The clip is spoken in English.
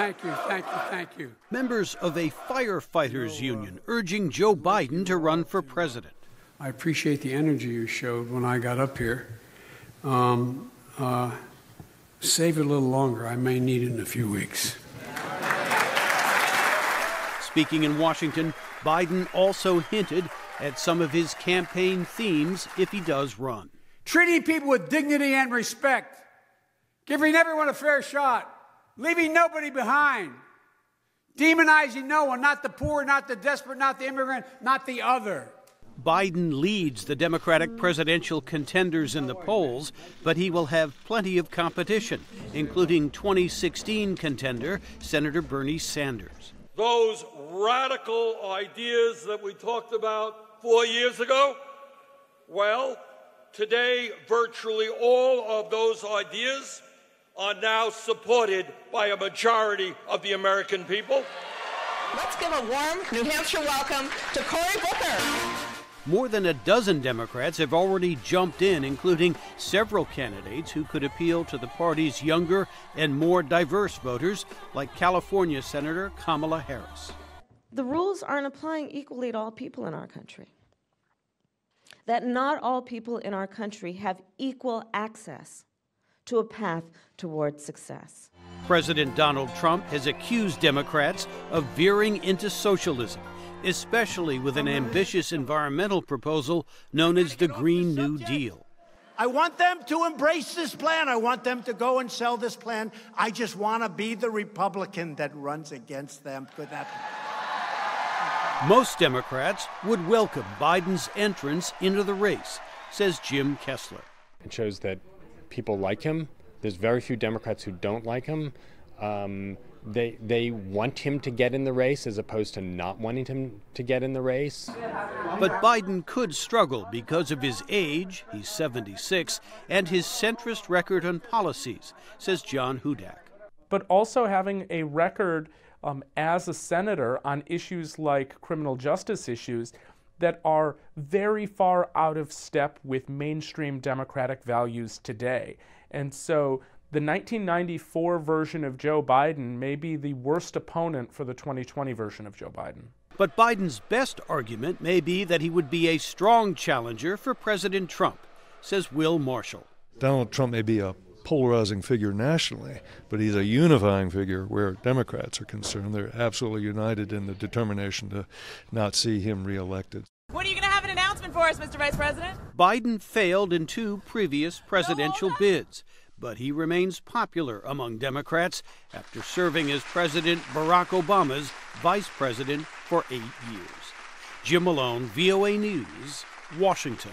Thank you, thank you, thank you. Members of a firefighters union urging Joe Biden to run for president. I appreciate the energy you showed when I got up here. Save it a little longer. I may need it in a few weeks. Speaking in Washington, Biden also hinted at some of his campaign themes if he does run. Treating people with dignity and respect, giving everyone a fair shot, leaving nobody behind, demonizing no one, not the poor, not the desperate, not the immigrant, not the other. Biden leads the Democratic presidential contenders in the polls, but he will have plenty of competition, including 2016 contender Senator Bernie Sanders. Those radical ideas that we talked about 4 years ago, well, today virtually all of those ideas are now supported by a majority of the American people. Let's give a warm New Hampshire welcome to Cory Booker. More than a dozen Democrats have already jumped in, including several candidates who could appeal to the party's younger and more diverse voters, like California Senator Kamala Harris. The rules aren't applying equally to all people in our country. That not all people in our country have equal access to a path toward success. President Donald Trump has accused Democrats of veering into socialism, especially with an ambitious environmental proposal known as the Green New Deal. I want them to embrace this plan. I want them to go and sell this plan. I just want to be the Republican that runs against them. Most Democrats would welcome Biden's entrance into the race, says Jim Kessler. It shows that people like him. There's very few Democrats who don't like him. They want him to get in the race as opposed to not wanting him to get in the race. But Biden could struggle because of his age, he's 76, and his centrist record on policies, says John Hudak. But also having a record as a senator on issues like criminal justice issues that are very far out of step with mainstream Democratic values today. And so the 1994 version of Joe Biden may be the worst opponent for the 2020 version of Joe Biden. But Biden's best argument may be that he would be a strong challenger for President Trump, says Will Marshall. Donald Trump may be a polarizing figure nationally, but he's a unifying figure where Democrats are concerned. They're absolutely united in the determination to not see him reelected. When are you going to have an announcement for us, Mr. Vice President? Biden failed in 2 previous presidential bids, but he remains popular among Democrats after serving as President Barack Obama's vice president for 8 years. Jim Malone, VOA News, Washington.